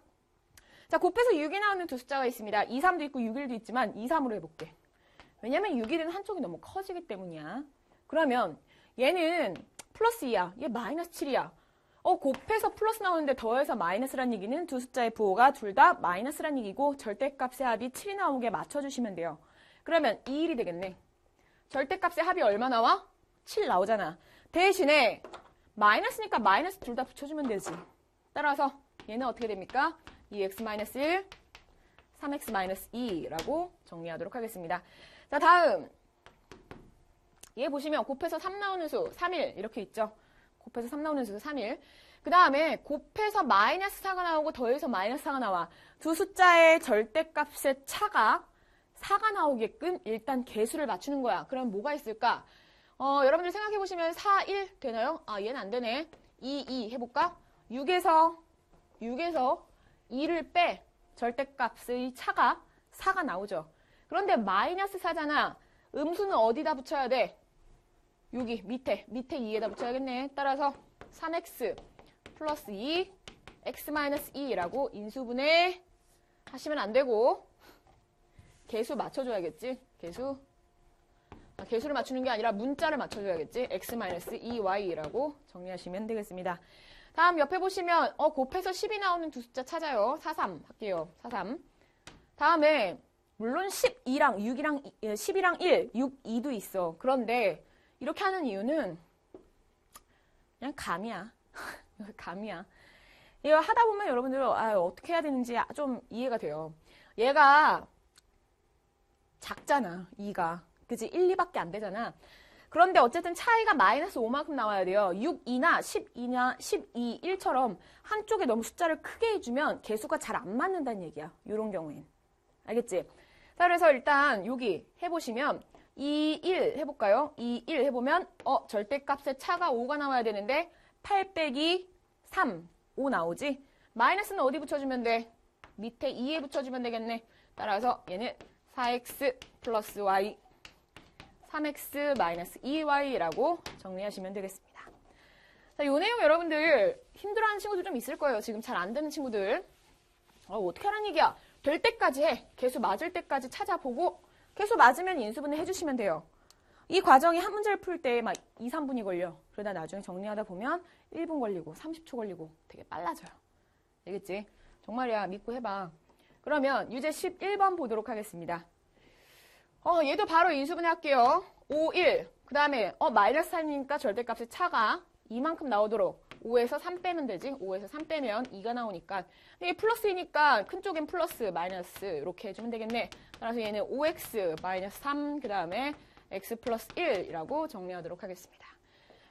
자, 곱해서 6이 나오는 두 숫자가 있습니다. 2, 3도 있고 6, 1도 있지만 2, 3으로 해볼게. 왜냐면 6, 1은 한쪽이 너무 커지기 때문이야. 그러면 얘는 플러스 2야. 얘 마이너스 7이야. 곱해서 플러스 나오는데 더해서 마이너스란 얘기는 두 숫자의 부호가 둘 다 마이너스란 얘기고 절대값의 합이 7이 나오게 맞춰주시면 돼요. 그러면 2, 1이 되겠네. 절대값의 합이 얼마 나와? 7 나오잖아. 대신에 마이너스니까 마이너스 둘 다 붙여주면 되지. 따라서 얘는 어떻게 됩니까? 2x-1, 3x-2라고 정리하도록 하겠습니다. 자, 다음. 얘 보시면 곱해서 3 나오는 수 3일 이렇게 있죠. 곱해서 3 나오는 수 3일. 그 다음에 곱해서 마이너스 4가 나오고 더해서 마이너스 4가 나와. 두 숫자의 절대값의 차가 4가 나오게끔 일단 개수를 맞추는 거야. 그럼 뭐가 있을까? 여러분들 생각해보시면 4, 1 되나요? 아, 얘는 안 되네. 2, 2 해볼까? 6에서 2를 빼. 절대값의 차가 4가 나오죠. 그런데 마이너스 4잖아. 음수는 어디다 붙여야 돼? 여기 밑에 2에다 붙여야겠네. 따라서 3x 플러스 2, x-2라고 인수분해 하시면 안 되고 개수 맞춰줘야겠지. 개수를 맞추는 게 아니라 문자를 맞춰줘야겠지. x-2y라고 정리하시면 되겠습니다. 다음 옆에 보시면 곱해서 10이 나오는 두 숫자 찾아요. 4, 3 할게요. 4, 3. 다음에 물론 12랑 6이랑 10이랑 1, 6, 2도 있어. 그런데 이렇게 하는 이유는 그냥 감이야. 감이야. 이거 하다 보면 여러분들 어떻게 해야 되는지 좀 이해가 돼요. 얘가 작잖아. 2가. 그치? 1, 2밖에 안 되잖아. 그런데 어쨌든 차이가 마이너스 5만큼 나와야 돼요. 6, 2나 12나 12, 1처럼 한쪽에 너무 숫자를 크게 해주면 개수가 잘 안 맞는다는 얘기야. 이런 경우엔. 알겠지? 자, 그래서 일단 여기 해보시면 2, 1 해볼까요? 2, 1 해보면 절대값의 차가 5가 나와야 되는데 8 빼기 3, 5 나오지? 마이너스는 어디 붙여주면 돼? 밑에 2에 붙여주면 되겠네. 따라서 얘는 4x 플러스 y, 3x 마이너스 2y라고 정리하시면 되겠습니다. 자, 요 내용 여러분들 힘들어하는 친구들 좀 있을 거예요. 지금 잘 안 되는 친구들. 어떻게 하라는 얘기야? 될 때까지 해. 개수 맞을 때까지 찾아보고 개수 맞으면 인수분해 해주시면 돼요. 이 과정이 한 문제를 풀 때 막 2, 3분이 걸려. 그러다 나중에 정리하다 보면 1분 걸리고 30초 걸리고 되게 빨라져요. 알겠지? 정말이야. 믿고 해봐. 그러면 유제 11번 보도록 하겠습니다. 얘도 바로 인수분해 할게요. 5, 1. 그 다음에 마이너스 3이니까 절대값의 차가 이만큼 나오도록 5에서 3 빼면 되지. 5에서 3 빼면 2가 나오니까 이게 플러스이니까 큰 쪽엔 플러스 마이너스 이렇게 해주면 되겠네. 따라서 얘는 5x 마이너스 3 그 다음에 x 플러스 1이라고 정리하도록 하겠습니다.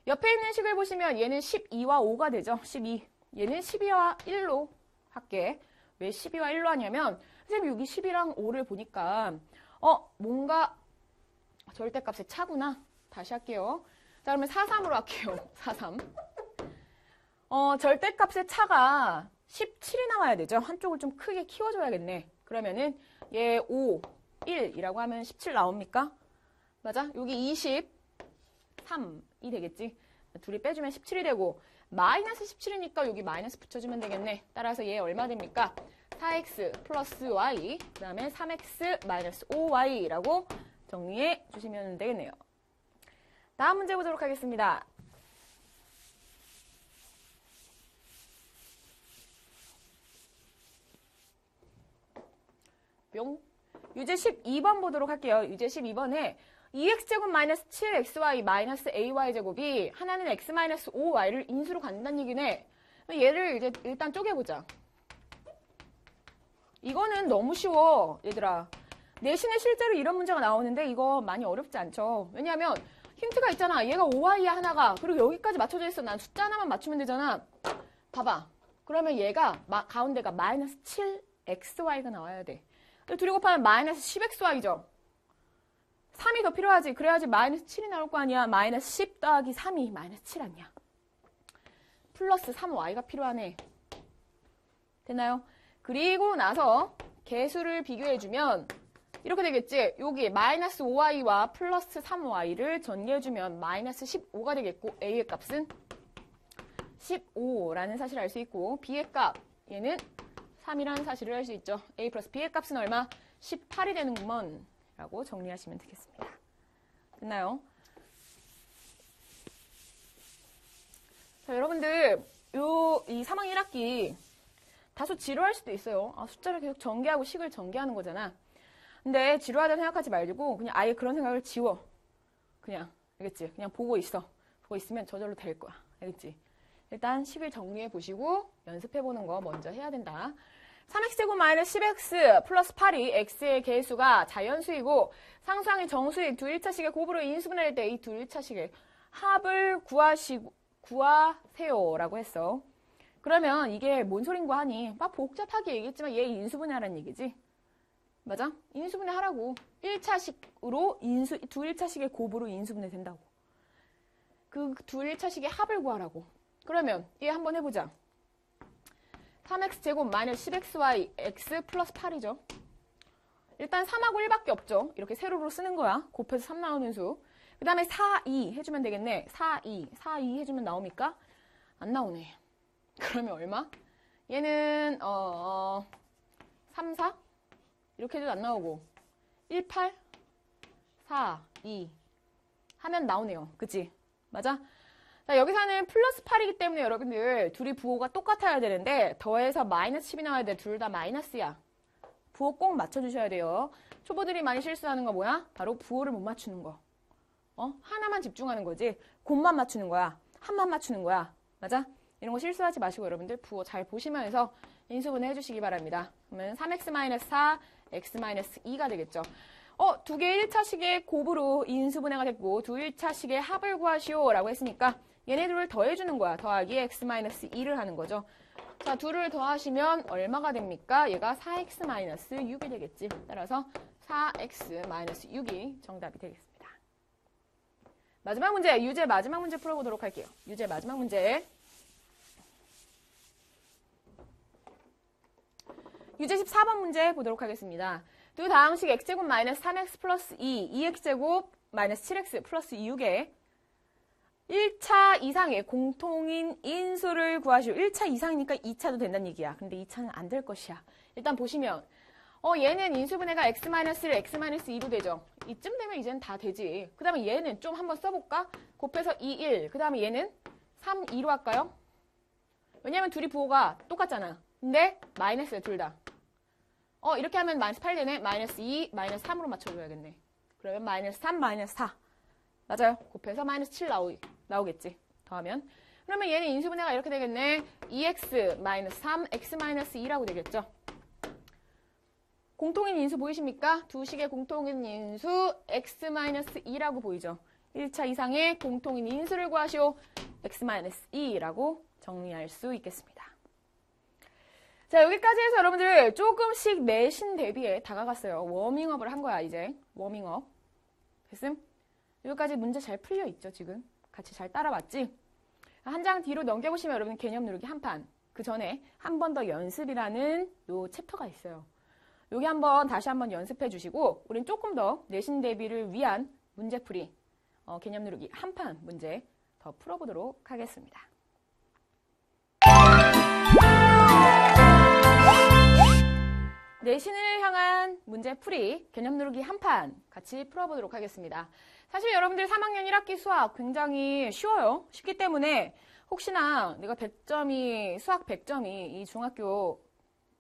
옆에 있는 식을 보시면 얘는 12와 5가 되죠. 12. 얘는 12와 1로 할게. 왜 12와 1로 하냐면 선생님 여기 10이랑 5를 보니까 뭔가 절대값의 차구나. 다시 할게요. 자 그러면 4, 3으로 할게요. 4, 3. 절대값의 차가 17이 나와야 되죠. 한쪽을 좀 크게 키워줘야겠네. 그러면은 얘 5, 1이라고 하면 17 나옵니까? 맞아? 여기 23이 되겠지. 둘이 빼주면 17이 되고 마이너스 17이니까 여기 마이너스 붙여주면 되겠네. 따라서 얘 얼마 됩니까? 4x 플러스 y 그 다음에 3x 마이너스 5y라고 정리해 주시면 되겠네요. 다음 문제 보도록 하겠습니다. 뿅. 유제 12번 보도록 할게요. 유제 12번에 2x제곱 마이너스 7xy 마이너스 ay제곱이 하나는 x 마이너스 5y를 인수로 갖는다는 얘기네. 얘를 이제 일단 쪼개보자. 이거는 너무 쉬워, 얘들아. 내신에 실제로 이런 문제가 나오는데 이거 많이 어렵지 않죠. 왜냐하면 힌트가 있잖아. 얘가 5y야 하나가. 그리고 여기까지 맞춰져 있어. 난 숫자 하나만 맞추면 되잖아. 봐봐. 그러면 얘가 가운데가 마이너스 7xy가 나와야 돼. 둘이 곱하면 마이너스 10xy죠. 3이 더 필요하지. 그래야지 마이너스 7이 나올 거 아니야. 마이너스 10 더하기 3이 마이너스 7 아니야. 플러스 3y가 필요하네. 됐나요? 그리고 나서 개수를 비교해주면 이렇게 되겠지. 여기 마이너스 5y와 플러스 3y를 전개해주면 마이너스 15가 되겠고 a의 값은 15라는 사실을 알 수 있고 b의 값 얘는 3이라는 사실을 알 수 있죠. a 플러스 b의 값은 얼마? 18이 되는구먼 라고 정리하시면 되겠습니다. 됐나요? 자, 여러분들 이 3학년 1학기 다소 지루할 수도 있어요. 숫자를 계속 전개하고 식을 전개하는 거잖아. 근데 지루하다 생각하지 말고 그냥 아예 그런 생각을 지워. 그냥 알겠지? 그냥 보고 있어. 보고 있으면 저절로 될 거야. 알겠지? 일단 식을 정리해 보시고 연습해 보는 거 먼저 해야 된다. 3x제곱 마이너스 10x 플러스 8이 x의 개수가 자연수이고 상수항의 정수인 두 1차식의 곱으로 인수분해할 때 이 두 1차식의 합을 구하세요라고 했어. 그러면 이게 뭔 소린가 하니 막 복잡하게 얘기했지만 얘 인수분해하라는 얘기지. 맞아? 인수분해 하라고. 1차식으로 두 1차식의 곱으로 인수분해 된다고. 그 두 1차식의 합을 구하라고. 그러면 얘 한번 해보자. 3x제곱 마이너스 10xy x 플러스 8이죠. 일단 3하고 1밖에 없죠. 이렇게 세로로 쓰는 거야. 곱해서 3 나오는 수. 그 다음에 4, 2 해주면 되겠네. 4, 2 해주면 나옵니까? 안 나오네. 그러면 얼마? 얘는 3, 4? 이렇게 해도 안 나오고 1, 8, 4, 2 하면 나오네요. 그치? 맞아? 자, 여기서는 플러스 8이기 때문에 여러분들 둘이 부호가 똑같아야 되는데 더해서 마이너스 10이 나와야 돼. 둘 다 마이너스야. 부호 꼭 맞춰주셔야 돼요. 초보들이 많이 실수하는 거 뭐야? 바로 부호를 못 맞추는 거. 하나만 집중하는 거지. 곱만 맞추는 거야. 합만 맞추는 거야. 맞아? 이런 거 실수하지 마시고 여러분들 부호 잘 보시면서 인수분해 해주시기 바랍니다. 그러면 3x-4, x-2가 되겠죠. 두 개의 1차식의 곱으로 인수분해가 됐고 두 1차식의 합을 구하시오 라고 했으니까 얘네 둘을 더해주는 거야. 더하기 x-2를 하는 거죠. 자, 둘을 더하시면 얼마가 됩니까? 얘가 4x-6이 되겠지. 따라서 4x-6이 정답이 되겠습니다. 마지막 문제, 유제 마지막 문제 풀어보도록 할게요. 유제 마지막 문제. 유제집 4번 문제 보도록 하겠습니다. 두 다항식 x제곱 마이너스 3x 플러스 2, 2x제곱 마이너스 7x 플러스 6의 1차 이상의 공통인 인수를 구하시오. 1차 이상이니까 2차도 된다는 얘기야. 근데 2차는 안 될 것이야. 일단 보시면 얘는 인수분해가 x-1, x-2로 되죠. 이쯤 되면 이제는 다 되지. 그 다음에 얘는 좀 한번 써볼까? 곱해서 2, 1. 그 다음에 얘는 3, 2로 할까요? 왜냐면 둘이 부호가 똑같잖아. 근데 마이너스야, 둘 다. 이렇게 하면 마이너스 8 되네. 마이너스 2, 마이너스 3으로 맞춰줘야겠네. 그러면 마이너스 3, 마이너스 4. 맞아요. 곱해서 마이너스 7 나오겠지. 더하면. 그러면 얘는 인수분해가 이렇게 되겠네. 2x 마이너스 3, x 마이너스 2라고 되겠죠. 공통인 인수 보이십니까? 두 식의 공통인 인수 x 마이너스 2라고 보이죠. 1차 이상의 공통인 인수를 구하시오. x 마이너스 2라고 정리할 수 있겠습니다. 자, 여기까지 해서 여러분들 조금씩 내신 대비에 다가갔어요. 워밍업을 한 거야, 이제. 워밍업. 됐음? 여기까지 문제 잘 풀려 있죠, 지금? 같이 잘 따라왔지? 한 장 뒤로 넘겨보시면 여러분 개념 누르기 한 판. 그 전에 한 번 더 연습이라는 요 챕터가 있어요. 여기 다시 한번 연습해 주시고, 우린 조금 더 내신 대비를 위한 문제풀이, 개념 누르기 한 판 문제 더 풀어보도록 하겠습니다. 내신을 향한 문제풀이, 개념 누르기 한 판 같이 풀어보도록 하겠습니다. 사실 여러분들 3학년 1학기 수학 굉장히 쉬워요. 쉽기 때문에 혹시나 내가 수학 100점이 이 중학교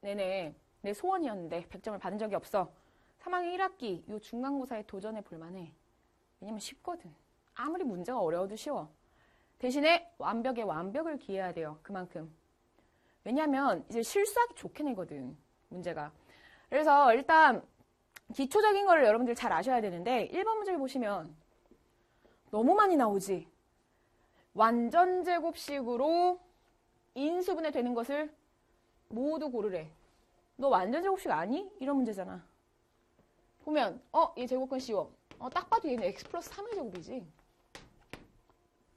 내내 내 소원이었는데 100점을 받은 적이 없어. 3학년 1학기 이 중간고사에 도전해 볼만해. 왜냐면 쉽거든. 아무리 문제가 어려워도 쉬워. 대신에 완벽에 완벽을 기해야 돼요. 그만큼. 왜냐면 이제 실수하기 좋게 내거든. 문제가. 그래서 일단 기초적인 거를 여러분들 잘 아셔야 되는데 1번 문제를 보시면 너무 많이 나오지. 완전제곱식으로 인수분해 되는 것을 모두 고르래. 너 완전제곱식 아니? 이런 문제잖아. 보면 얘 제곱근 쉬워. 딱 봐도 얘는 x 플러스 3의 제곱이지.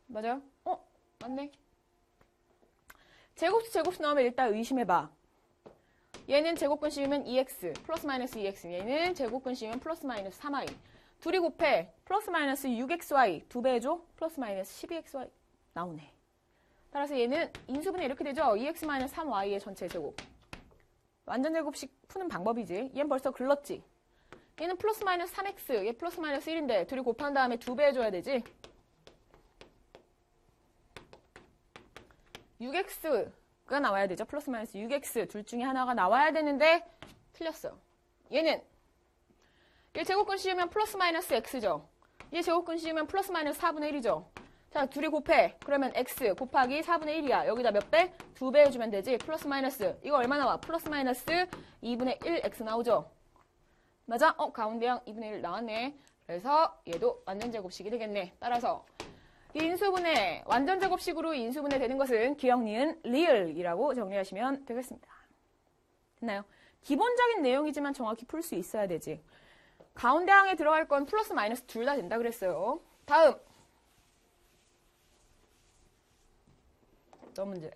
맞아요? 맞네. 제곱수 나오면 일단 의심해봐. 얘는 제곱근 씌우면 2x 플러스 마이너스 2x. 얘는 제곱근 씌우면 플러스 마이너스 3y. 둘이 곱해 플러스 마이너스 6xy 2배 해줘. 플러스 마이너스 12xy 나오네. 따라서 얘는 인수분해 이렇게 되죠. 2x 마이너스 3y의 전체 제곱. 완전제곱식 푸는 방법이지. 얘는 벌써 글렀지. 얘는 플러스 마이너스 3x, 얘 플러스 마이너스 1인데 둘이 곱한 다음에 2배 해줘야 되지. 6x가 나와야 되죠. 플러스 마이너스 6x 둘 중에 하나가 나와야 되는데 틀렸어. 얘는 얘 제곱근 씌우면 플러스 마이너스 x죠. 얘 제곱근 씌우면 플러스 마이너스 4분의 1이죠. 자, 둘이 곱해. 그러면 x 곱하기 4분의 1이야. 여기다 몇 배? 2배 해주면 되지. 플러스 마이너스. 이거 얼마 나와? 플러스 마이너스 2분의 1 x 나오죠. 맞아? 가운데양 2분의 1 나왔네. 그래서 얘도 완전제곱식이 되겠네. 따라서 인수분해, 완전제곱식으로 인수분해 되는 것은 기억, 니은, 리을이라고 정리하시면 되겠습니다. 됐나요? 기본적인 내용이지만 정확히 풀 수 있어야 되지. 가운데 항에 들어갈 건 플러스 마이너스 둘 다 된다 그랬어요. 다음. 또 문제.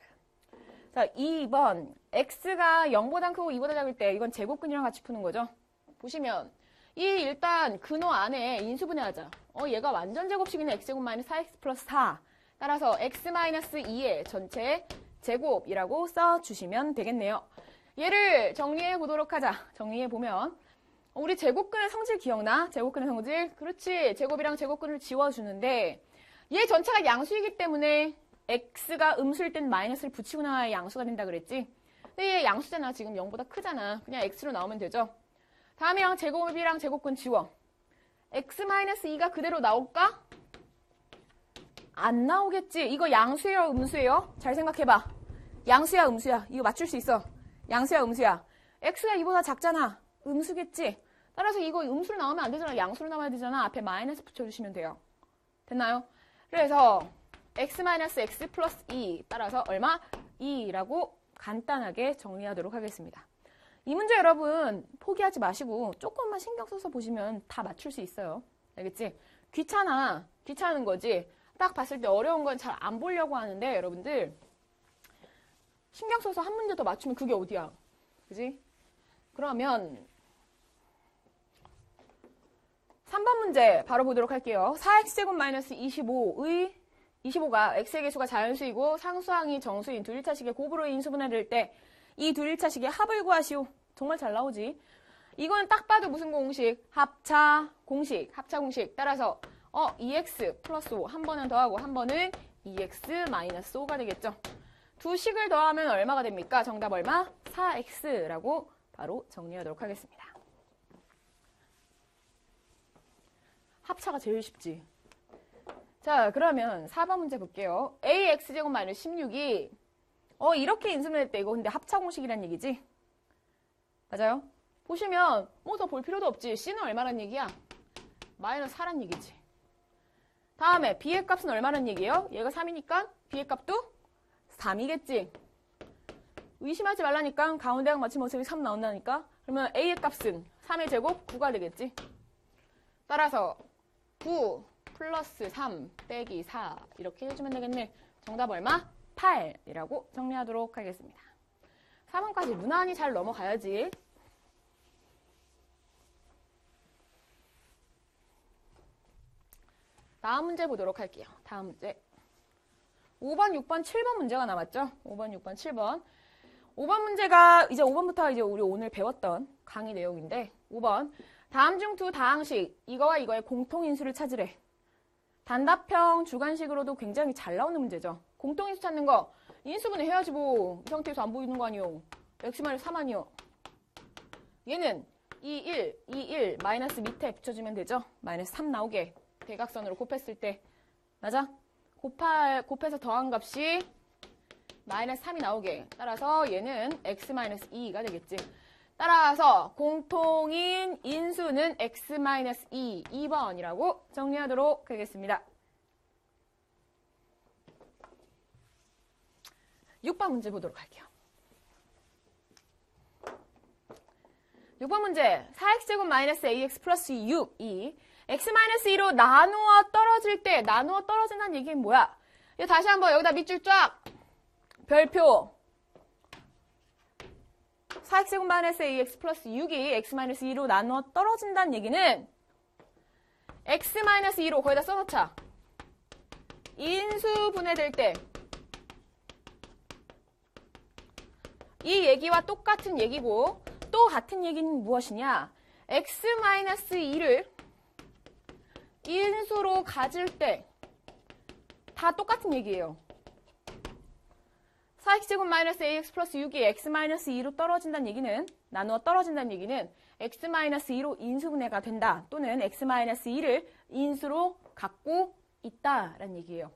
자, 2번. x가 0보다 크고 2보다 작을 때 이건 제곱근이랑 같이 푸는 거죠. 보시면 일단 근호 안에 인수분해하자. 얘가 완전 제곱식이네. x제곱 마이너스 4x 플러스 4. 따라서 x 마이너스 2의 전체 제곱이라고 써주시면 되겠네요. 얘를 정리해 보도록 하자. 정리해 보면 우리 제곱근의 성질 기억나? 제곱근의 성질? 그렇지. 제곱이랑 제곱근을 지워주는데 얘 전체가 양수이기 때문에 x가 음수일 땐 마이너스를 붙이고 나와야 양수가 된다 그랬지? 근데 얘 양수잖아. 지금 0보다 크잖아. 그냥 x로 나오면 되죠. 다음이랑 제곱이랑 제곱근 지워. x-2가 그대로 나올까? 안 나오겠지. 이거 양수예요, 음수예요? 잘 생각해봐. 양수야, 음수야. 이거 맞출 수 있어. 양수야, 음수야. x가 2보다 작잖아. 음수겠지. 따라서 이거 음수로 나오면 안 되잖아. 양수로 나와야 되잖아. 앞에 마이너스 붙여주시면 돼요. 됐나요? 그래서 x-x 플러스 2 따라서 얼마? 2라고 간단하게 정리하도록 하겠습니다. 이 문제 여러분 포기하지 마시고 조금만 신경 써서 보시면 다 맞출 수 있어요. 알겠지? 귀찮은 거지. 딱 봤을 때 어려운 건 잘 안 보려고 하는데 여러분들 신경 써서 한 문제 더 맞추면 그게 어디야? 그지? 그러면 3번 문제 바로 보도록 할게요. 4x제곱 마이너스 25가 x의 개수가 자연수이고 상수항이 정수인 두 1차식의 곱으로 인수분해될 때 이 두 1차식의 합을 구하시오. 정말 잘 나오지. 이건 딱 봐도 무슨 공식? 합차 공식. 따라서 2x 플러스 5 한 번은 더하고 한 번은 2x 마이너스 5가 되겠죠. 두 식을 더하면 얼마가 됩니까? 정답 얼마? 4x라고 바로 정리하도록 하겠습니다. 합차가 제일 쉽지. 자, 그러면 4번 문제 볼게요. ax제곱 마이너스 16이 이렇게 인수분해했대. 이거 근데 합차 공식이란 얘기지? 맞아요? 보시면 더 볼 필요도 없지. c는 얼마란 얘기야? 마이너스 4란 얘기지. 다음에 b의 값은 얼마란 얘기예요? 얘가 3이니까 b의 값도 3이겠지. 의심하지 말라니까. 가운데랑 맞추면 어차피 3 나온다니까. 그러면 a의 값은 3의 제곱 9가 되겠지. 따라서 9 플러스 3 빼기 4 이렇게 해주면 되겠네. 정답 얼마? 8이라고 정리하도록 하겠습니다. 4번까지 무난히 잘 넘어가야지. 다음 문제 보도록 할게요. 다음 문제. 5번, 6번, 7번 문제가 남았죠? 5번, 6번, 7번. 5번 문제가 이제 5번부터 이제 우리 오늘 배웠던 강의 내용인데 5번. 다음 중 두 다항식, 이거와 이거의 공통인수를 찾으래. 단답형 주관식으로도 굉장히 잘 나오는 문제죠. 공통인수 찾는 거 인수분해 해야지 뭐. 이 상태에서 안 보이는 거 아니요. x-3 아니요. 얘는 2, 1 마이너스 밑에 붙여주면 되죠. 마이너스 3 나오게 대각선으로 곱했을 때. 맞아? 곱해서 더한 값이 마이너스 3이 나오게. 따라서 얘는 x-2가 되겠지. 따라서 공통인 인수는 x-2, 2번이라고 정리하도록 하겠습니다. 6번 문제 보도록 할게요. 6번 문제 4x제곱 마이너스 ax 플러스 6이 x-2로 나누어 떨어질 때 나누어 떨어진다는 얘기는 뭐야? 이거 다시 한번 여기다 밑줄 쫙 별표 4x제곱 마이너스 ax 플러스 6이 x-2로 나누어 떨어진다는 얘기는 x-2로 거기다 써놓자. 인수분해될 때 이 얘기와 똑같은 얘기고 또 같은 얘기는 무엇이냐? x-2를 인수로 가질 때 다 똑같은 얘기예요. 4x제곱 마이너스 ax 플러스 6이 x-2로 떨어진다는 얘기는 나누어 떨어진다는 얘기는 x-2로 인수분해가 된다. 또는 x-2를 인수로 갖고 있다라는 얘기예요.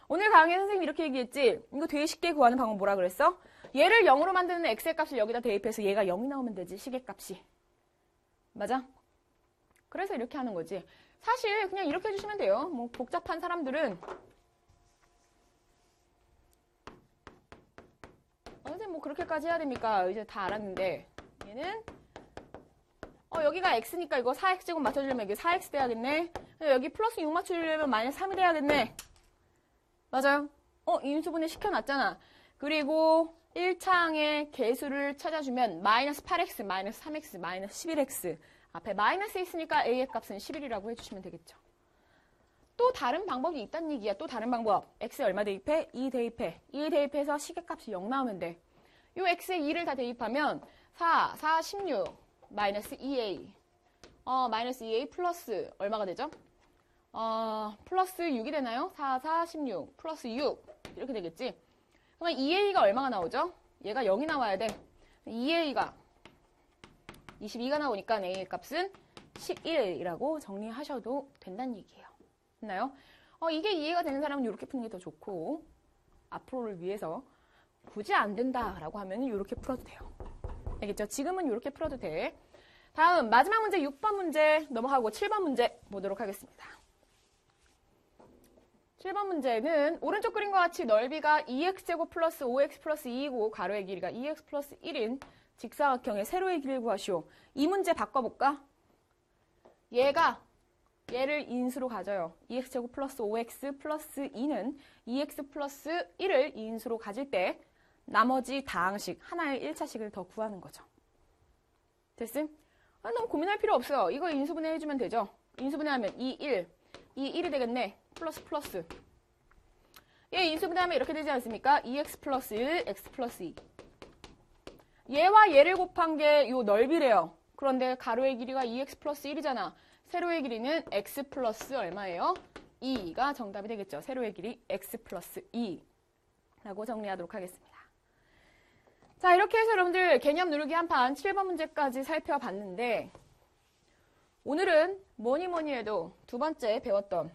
오늘 강의 선생님이 이렇게 얘기했지. 이거 되게 쉽게 구하는 방법 뭐라 그랬어? 얘를 0으로 만드는 x의 값을 여기다 대입해서 얘가 0이 나오면 되지. 식의 값이. 맞아? 그래서 이렇게 하는 거지. 사실 그냥 이렇게 해주시면 돼요. 뭐 복잡한 사람들은 이제 뭐 그렇게까지 해야 됩니까? 이제 다 알았는데 얘는 여기가 x니까 이거 4x제곱 맞춰주려면 여기 4x 돼야겠네. 여기 플러스 6 맞춰주려면 마이너스 3이 돼야겠네. 맞아요? 인수분해 시켜놨잖아. 그리고 1차항의 개수를 찾아주면 마이너스 8x, 마이너스 3x, 마이너스 11x 앞에 마이너스 있으니까 a의 값은 11이라고 해주시면 되겠죠. 또 다른 방법이 있다는 얘기야. 또 다른 방법. x에 얼마 대입해? 2 대입해. 2 대입해서 식의 값이 0 나오면 돼. 요 x에 2를 다 대입하면 4, 16, 마이너스 2a. 마이너스 2a 플러스 얼마가 되죠? 플러스 6이 되나요? 4, 16, 플러스 6. 이렇게 되겠지. 그러면 2a가 얼마가 나오죠? 얘가 0이 나와야 돼. 2a가 22가 나오니까 a의 값은 11이라고 정리하셔도 된다는 얘기예요. 됐나요? 이게 이해가 되는 사람은 이렇게 푸는 게 더 좋고 앞으로를 위해서 굳이 안 된다라고 하면 이렇게 풀어도 돼요. 알겠죠? 지금은 이렇게 풀어도 돼. 다음 마지막 문제 6번 문제 넘어가고 7번 문제 보도록 하겠습니다. 7번 문제는 오른쪽 그림과 같이 넓이가 2x제곱 플러스 5x 플러스 2이고 가로의 길이가 2x 플러스 1인 직사각형의 세로의 길이를 구하시오. 이 문제 바꿔볼까? 얘를 인수로 가져요. 2x제곱 플러스 5x 플러스 2는 2x 플러스 1을 인수로 가질 때 나머지 다항식 하나의 1차식을 더 구하는 거죠. 됐음? 너무 고민할 필요 없어요. 이거 인수분해 해주면 되죠. 인수분해하면 2, 1. 2, 1이 되겠네. 플러스. 얘 인수분해하면 이렇게 되지 않습니까? 2x 플러스 1, x 플러스 2. 얘와 얘를 곱한 게 요 넓이래요. 그런데 가로의 길이가 2x 플러스 1이잖아. 세로의 길이는 x 플러스 얼마예요? 2가 정답이 되겠죠. 세로의 길이 x 플러스 2라고 정리하도록 하겠습니다. 자, 이렇게 해서 여러분들 개념 누르기 한 판 7번 문제까지 살펴봤는데 오늘은 뭐니 해도 두 번째 배웠던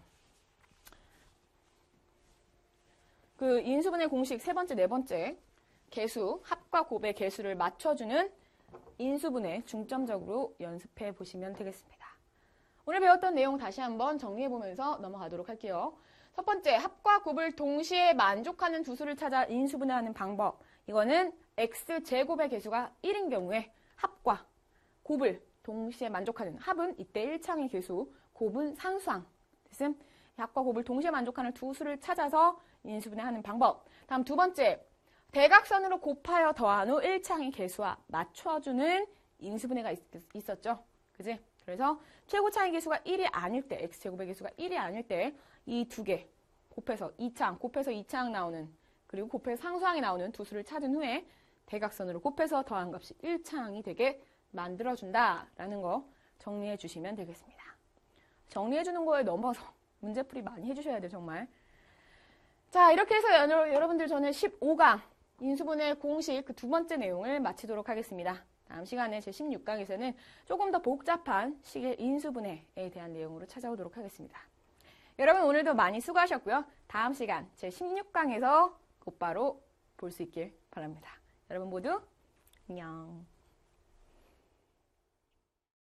그 인수분해 공식 세 번째, 네 번째 개수, 합과 곱의 개수를 맞춰주는 인수분해 중점적으로 연습해 보시면 되겠습니다. 오늘 배웠던 내용 다시 한번 정리해보면서 넘어가도록 할게요. 첫 번째, 합과 곱을 동시에 만족하는 두 수를 찾아 인수분해하는 방법. 이거는 x제곱의 개수가 1인 경우에 합과 곱을 동시에 만족하는, 합은 이때 1창의 개수, 곱은 상수항. 됐음? 합과 곱을 동시에 만족하는 두 수를 찾아서 인수분해하는 방법. 다음 두 번째, 대각선으로 곱하여 더한 후 1창의 개수와 맞춰주는 인수분해가 있었죠. 그지? 그래서 최고차의 개수가 1이 아닐 때, x제곱의 개수가 1이 아닐 때 이 두 개 곱해서 2창 나오는, 그리고 곱해서 상수항이 나오는 두 수를 찾은 후에 대각선으로 곱해서 더한 값이 1창이 되게 만들어준다라는 거 정리해 주시면 되겠습니다. 정리해 주는 거에 넘어서 문제풀이 많이 해주셔야 돼요, 정말. 자, 이렇게 해서 여러분들 저는 15강 인수분해 공식 그 두 번째 내용을 마치도록 하겠습니다. 다음 시간에 제 16강에서는 조금 더 복잡한 식의 인수분해에 대한 내용으로 찾아오도록 하겠습니다. 여러분 오늘도 많이 수고하셨고요. 다음 시간 제 16강에서 곧바로 볼 수 있길 바랍니다. 여러분 모두 안녕.